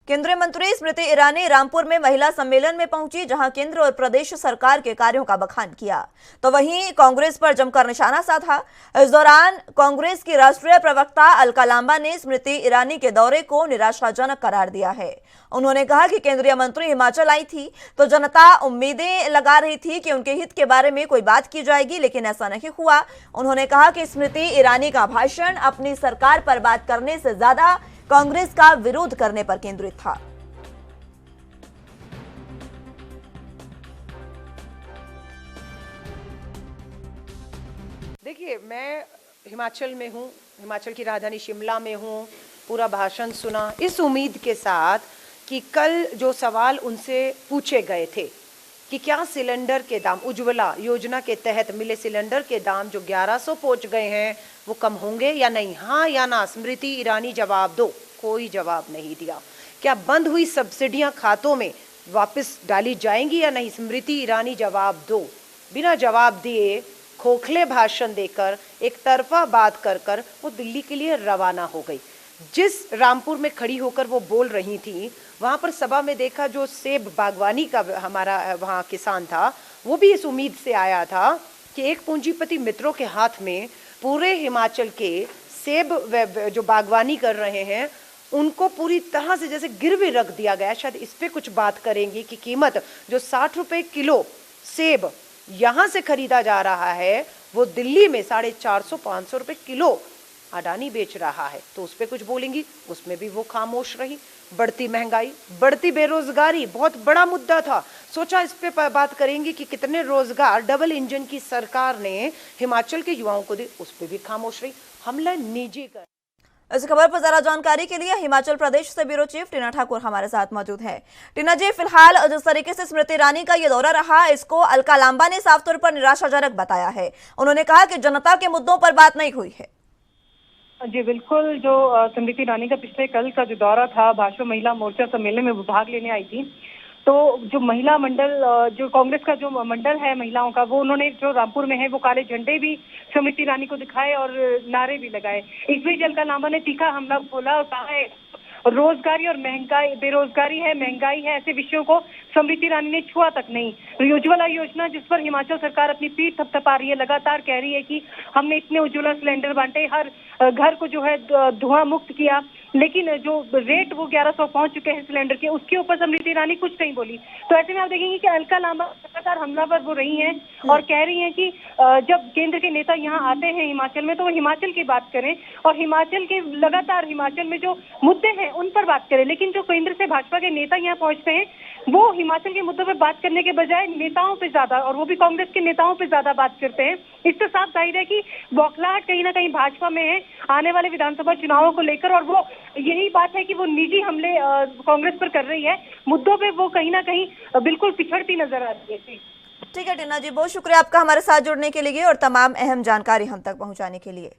केंद्रीय मंत्री स्मृति ईरानी रामपुर में महिला सम्मेलन में पहुंची, जहां केंद्र और प्रदेश सरकार के कार्यों का बखान किया, तो वहीं कांग्रेस पर जमकर निशाना साधा। इस दौरान कांग्रेस की राष्ट्रीय प्रवक्ता अलका लांबा ने स्मृति ईरानी के दौरे को निराशाजनक करार दिया है। उन्होंने कहा कि केंद्रीय मंत्री हिमाचल आई थी तो जनता उम्मीदें लगा रही थी कि उनके हित के बारे में कोई बात की जाएगी, लेकिन ऐसा नहीं हुआ। उन्होंने कहा कि स्मृति ईरानी का भाषण अपनी सरकार पर बात करने से ज्यादा कांग्रेस का विरोध करने पर केंद्रित था। देखिए, मैं हिमाचल में हूँ, हिमाचल की राजधानी शिमला में हूँ। पूरा भाषण सुना इस उम्मीद के साथ कि कल जो सवाल उनसे पूछे गए थे कि क्या सिलेंडर के दाम, उज्ज्वला योजना के तहत मिले सिलेंडर के दाम जो 1100 पहुंच गए हैं वो कम होंगे या नहीं, हाँ या ना, स्मृति ईरानी जवाब दो। कोई जवाब नहीं दिया। क्या बंद हुई सब्सिडियां खातों में वापस डाली जाएंगी या नहीं, स्मृति ईरानी जवाब दो। बिना जवाब दिए, खोखले भाषण देकर, एक तरफा बात कर कर वो दिल्ली के लिए रवाना हो गई। जिस रामपुर में खड़ी होकर वो बोल रही थी, वहां पर सभा में देखा जो सेब बागवानी का हमारा वहां किसान था, वो भी इस उम्मीद से आया था कि एक पूंजीपति मित्रों के हाथ में पूरे हिमाचल के सेब जो बागवानी कर रहे हैं उनको पूरी तरह से जैसे गिरवी रख दिया गया। शायद इस पे कुछ बात करेंगी कि कीमत जो 60 रुपए किलो सेब यहाँ से खरीदा जा रहा है वो दिल्ली में 450-500 रुपए किलो अडानी बेच रहा है, तो उस पर कुछ बोलेंगी। उसमें भी वो खामोश रही। बढ़ती महंगाई, बढ़ती बेरोजगारी बहुत बड़ा मुद्दा था। सोचा इस पे बात करेंगी कि कितने रोजगार डबल इंजन की सरकार ने हिमाचल के युवाओं को दिए, उस पर भी खामोश रही। हमला निजी कर। इस खबर पर ज्यादा जानकारी के लिए हिमाचल प्रदेश से ब्यूरो चीफ टीना ठाकुर हमारे साथ मौजूद है। टीना जी, फिलहाल जिस तरीके से स्मृति ईरानी का ये दौरा रहा, इसको अलका लांबा ने साफ तौर पर निराशाजनक बताया है। उन्होंने कहा कि जनता के मुद्दों पर बात नहीं हुई है। जी बिल्कुल, जो स्मृति ईरानी का पिछले कल का जो दौरा था, भाजपा महिला मोर्चा सम्मेलन में वो भाग लेने आई थी, तो जो महिला मंडल, जो कांग्रेस का जो मंडल है महिलाओं का, वो उन्होंने जो रामपुर में है वो काले झंडे भी स्मृति ईरानी को दिखाए और नारे भी लगाए। इस बीच अलका लांबा ने तीखा हमला बोला और कहा है रोजगारी और महंगाई, बेरोजगारी है, महंगाई है, ऐसे विषयों को स्मृति ईरानी ने छुआ तक नहीं। उज्ज्वला योजना जिस पर हिमाचल सरकार अपनी पीठ थपथपा रही है, लगातार कह रही है कि हमने इतने उज्ज्वला सिलेंडर बांटे, हर घर को जो है धुआं मुक्त किया, लेकिन जो रेट वो 1100 पहुंच चुके हैं सिलेंडर के, उसके ऊपर स्मृति ईरानी कुछ नहीं बोली। तो ऐसे में आप देखेंगे कि अलका लांबा लगातार हमलावर वो रही हैं और कह रही हैं कि जब केंद्र के नेता यहाँ आते हैं हिमाचल में तो वो हिमाचल की बात करें और हिमाचल के लगातार हिमाचल में जो मुद्दे हैं उन पर बात करें। लेकिन जो केंद्र से भाजपा के नेता यहाँ पहुंचते हैं वो हिमाचल के मुद्दों पर बात करने के बजाय नेताओं पे ज्यादा, और वो भी कांग्रेस के नेताओं पे ज्यादा बात करते हैं। इससे साफ जाहिर है कि बौखलाहट कहीं ना कहीं भाजपा में है आने वाले विधानसभा चुनावों को लेकर, और वो यही बात है कि वो निजी हमले कांग्रेस पर कर रही है। मुद्दों पे वो कहीं ना कहीं बिल्कुल पिछड़ती नजर आ रही है। ठीक है टीना जी, बहुत शुक्रिया आपका हमारे साथ जुड़ने के लिए और तमाम अहम जानकारी हम तक पहुंचाने के लिए।